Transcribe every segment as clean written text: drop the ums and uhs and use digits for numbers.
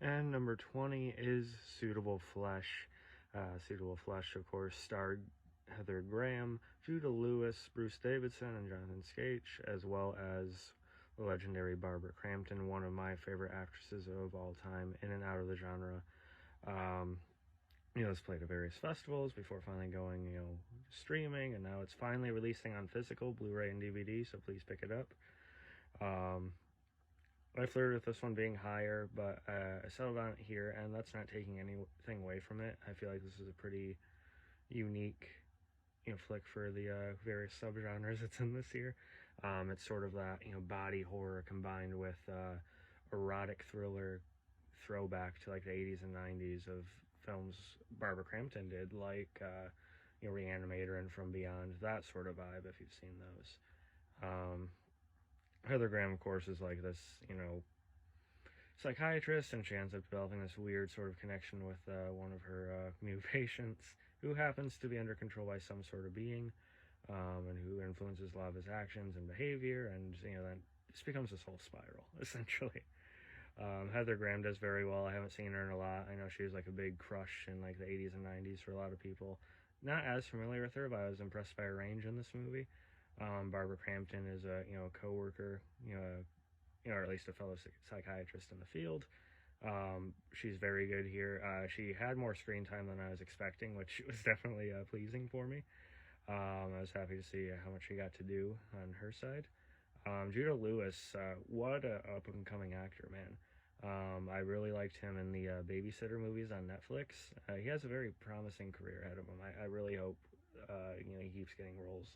And number 20 is Suitable Flesh. Suitable Flesh, of course, starred Heather Graham, Judah Lewis, Bruce Davison, and Jonathan Scaich, as well as the legendary Barbara Crampton, one of my favorite actresses of all time, in and out of the genre. It's played at various festivals before finally going, streaming, and now it's finally releasing on physical, Blu-ray and DVD, so please pick it up. I flirted with this one being higher, but I settled on it here, and that's not taking anything away from it. I feel like this is a pretty unique, flick for the various subgenres that's in this year. It's sort of that, body horror combined with erotic thriller throwback to like the 80s and 90s of films Barbara Crampton did, like Reanimator and From Beyond, that sort of vibe, if you've seen those. Heather Graham, of course, is like this, psychiatrist, and she ends up developing this weird sort of connection with one of her new patients, who happens to be under control by some sort of being, and who influences a lot of his actions and behavior, and, then this becomes this whole spiral, essentially. Heather Graham does very well. I haven't seen her in a lot. I know she was like a big crush in like the 80s and 90s for a lot of people. Not as familiar with her, but I was impressed by her range in this movie. Barbara Crampton is a co-worker, or at least a fellow psychiatrist in the field. She's very good here. She had more screen time than I was expecting, which was definitely pleasing for me. I was happy to see how much she got to do on her side. Judah Lewis, what a up-and-coming actor, man. I really liked him in the Babysitter movies on Netflix. He has a very promising career ahead of him. I really hope he keeps getting roles.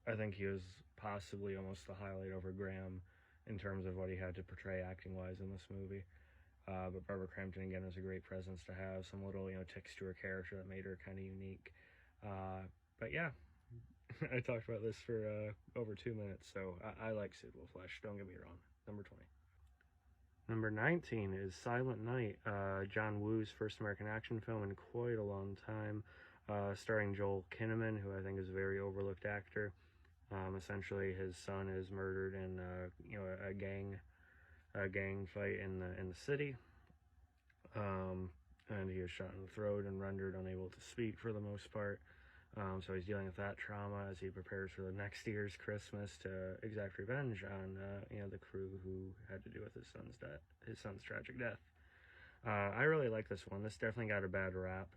I think he was possibly almost the highlight over Graham in terms of what he had to portray acting-wise in this movie. But Barbara Crampton, again, was a great presence to have. Some little, ticks to her character that made her kind of unique. But yeah, I talked about this for over 2 minutes, so I like Suitable Flesh, don't get me wrong. Number 20. Number 19 is Silent Night, John Woo's first American action film in quite a long time, starring Joel Kinnaman, who I think is a very overlooked actor. Essentially, his son is murdered in a gang fight in the city, and he is shot in the throat and rendered unable to speak for the most part. So he's dealing with that trauma as he prepares for the next year's Christmas to exact revenge on the crew who had to do with his son's tragic death. I really like this one. This definitely got a bad rap.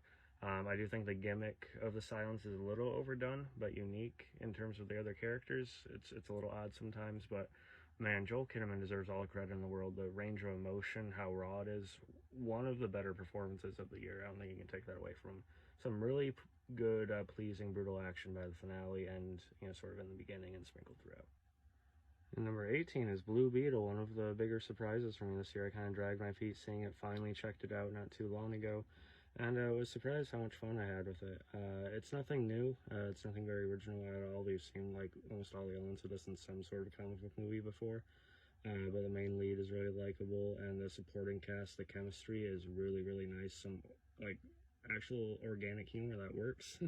I do think the gimmick of the silence is a little overdone, but unique in terms of the other characters. It's a little odd sometimes, but man, Joel Kinnaman deserves all the credit in the world. The range of emotion, how raw it is, one of the better performances of the year. I don't think you can take that away from him. Some really good, pleasing, brutal action by the finale and, sort of in the beginning and sprinkled throughout. And number 18 is Blue Beetle, one of the bigger surprises for me this year. I kind of dragged my feet seeing it, finally checked it out not too long ago, and I was surprised how much fun I had with it. It's nothing new, it's nothing very original at all. We've seen like almost all the elements of this in some sort of comic book movie before, but the main lead is really likable, and the supporting cast, the chemistry is really, really nice. Some like actual organic humor that works.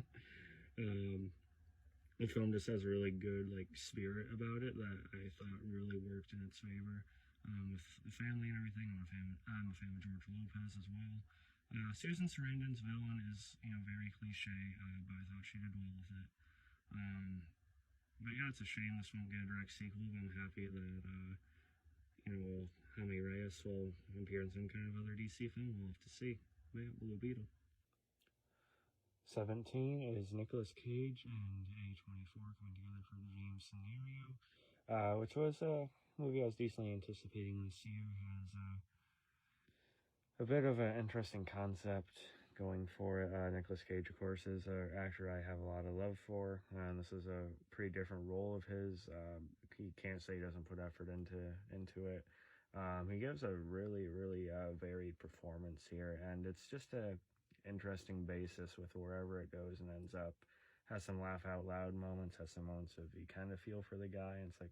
The film just has a really good spirit about it that I thought really worked in its favor, with the family and everything. I'm a fan of George Lopez as well. Susan Sarandon's villain is very cliche, but I thought she did well with it. But yeah, it's a shame this won't get a direct sequel, but I'm happy that Jaime Reyes will appear in some kind of other DC film. We'll have to see. But yeah, Blue Beetle. 17 is Nicolas Cage and A24 coming together for Dream Scenario, which was a movie I was decently anticipating this year. It has a bit of an interesting concept going for it. Nicolas Cage, of course, is an actor I have a lot of love for, and this is a pretty different role of his. He can't say he doesn't put effort into it. He gives a really, really varied performance here, and it's just a interesting basis with wherever it goes and ends up. Has some laugh out loud moments, has some moments of you kind of feel for the guy, and it's like,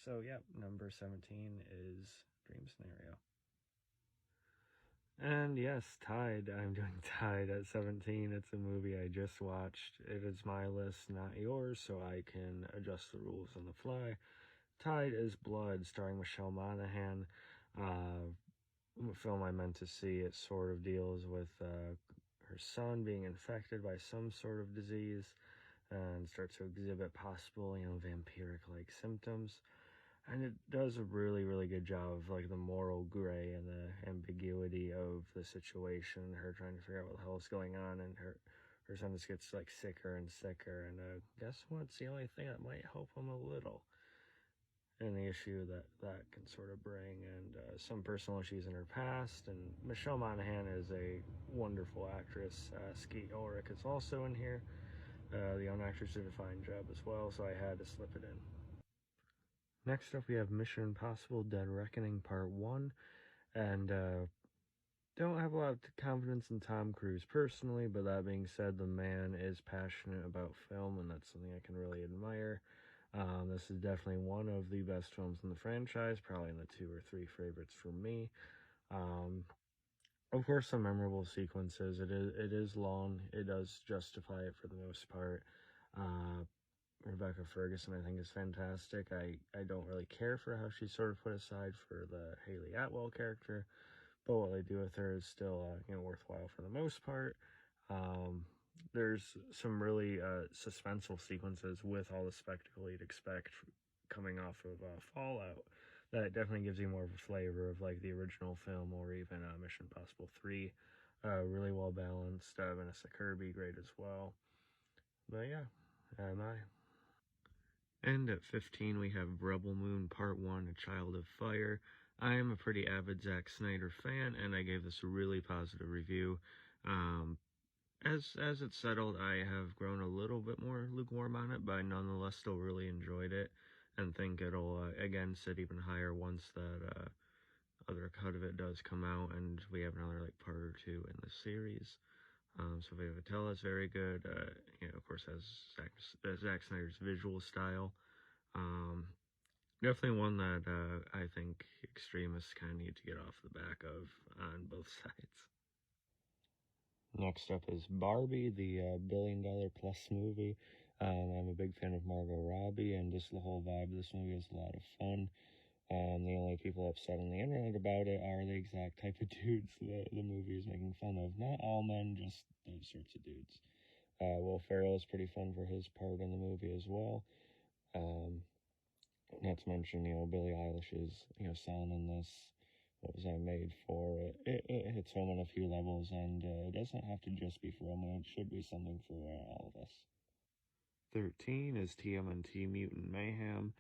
So yeah, number 17 is Dream Scenario. And yes, Tide. I'm doing Tide at 17. It's a movie I just watched. It is my list, not yours, so I can adjust the rules on the fly. Tide is Blood, starring Michelle Monaghan. film I meant to see. It sort of deals with her son being infected by some sort of disease and starts to exhibit possible, vampiric-like symptoms. And it does a really, really good job of like the moral gray and the ambiguity of the situation. Her trying to figure out what the hell is going on, and her son just gets like sicker and sicker. And guess what? It's the only thing that might help him a little. And the issue that can sort of bring, and some personal issues in her past. And Michelle Monaghan is a wonderful actress. Skeet Ulrich is also in here. The young actress did a fine job as well, so I had to slip it in. Next up, we have Mission Impossible Dead Reckoning Part 1, and don't have a lot of confidence in Tom Cruise personally, but that being said, the man is passionate about film, and that's something I can really admire. This is definitely one of the best films in the franchise, probably in the 2 or 3 favorites for me. Of course, some memorable sequences. It is long. It does justify it for the most part. Rebecca Ferguson, I think, is fantastic. I don't really care for how she's sort of put aside for the Haley Atwell character, but what they do with her is still, worthwhile for the most part. There's some really suspenseful sequences with all the spectacle you'd expect coming off of Fallout. That definitely gives you more of a flavor of like the original film, or even Mission Impossible 3. Really well balanced. Vanessa Kirby, great as well. But yeah, am I. And at 15, we have Rebel Moon Part 1, A Child of Fire. I am a pretty avid Zack Snyder fan, and I gave this a really positive review. As it's settled, I have grown a little bit more lukewarm on it, but I nonetheless still really enjoyed it, and think it'll, again, sit even higher once that other cut of it does come out, and we have another, like, part or two in the series. Sofia Boutella is very good. Of course, has Zack Snyder's visual style. Definitely one that I think extremists kind of need to get off the back of on both sides. Next up is Barbie, the $1 billion plus movie. I'm a big fan of Margot Robbie, and just the whole vibe of this movie is a lot of fun. The only people upset on the internet about it are the exact type of dudes that the movie is making fun of. Not all men, just those sorts of dudes. Will Ferrell is pretty fun for his part in the movie as well. Not to mention, Billie Eilish's, song in this, What Was I Made For? It hits home on a few levels, and it doesn't have to just be for women. It should be something for all of us. 13 is TMNT Mutant Mayhem,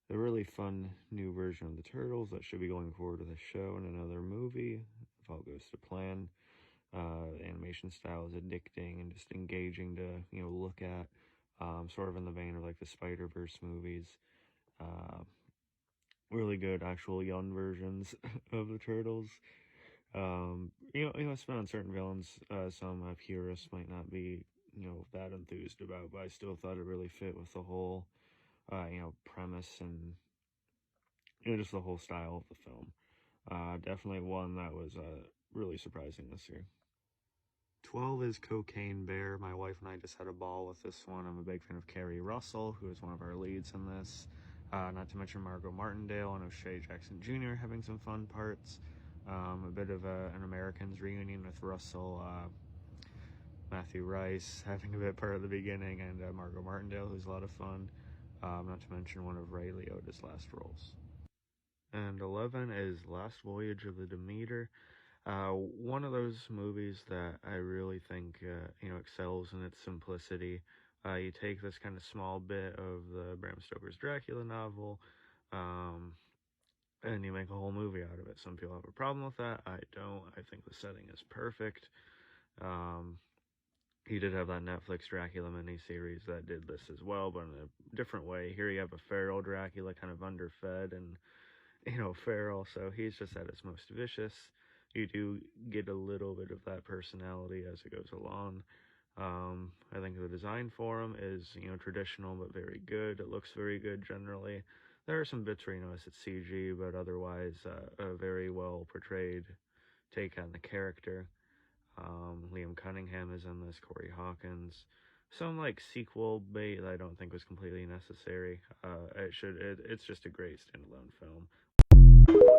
a really fun new version of the Turtles that should be going forward with a show and another movie, if all goes to plan. The animation style is addicting and just engaging to, look at, sort of in the vein of like the Spider-Verse movies. Really good actual young versions of the Turtles. Spin on certain villains, some purists might not be, that enthused about, but I still thought it really fit with the whole, premise and, just the whole style of the film. Definitely one that was really surprising this year. 12 is Cocaine Bear. My wife and I just had a ball with this one. I'm a big fan of Kerry Russell, who is one of our leads in this. Not to mention Margot Martindale and O'Shea Jackson Jr. having some fun parts. A bit of an Americans reunion with Russell, Matthew Rice having a bit part at the beginning, and Margot Martindale, who's a lot of fun. Not to mention one of Ray Liotta's last roles. And 11 is Last Voyage of the Demeter. One of those movies that I really think, excels in its simplicity. You take this kind of small bit of the Bram Stoker's Dracula novel, and you make a whole movie out of it. Some people have a problem with that. I don't. I think the setting is perfect. He did have that Netflix Dracula miniseries that did this as well, but in a different way. Here you have a feral Dracula, kind of underfed, and, feral, so he's just at his most vicious. You do get a little bit of that personality as it goes along. I think the design for him is, traditional but very good. It looks very good generally. There are some bits where, it's CG, but otherwise a very well portrayed take on the character. Liam Cunningham is in this, Corey Hawkins. Some sequel bait that I don't think was completely necessary. It's just a great standalone film.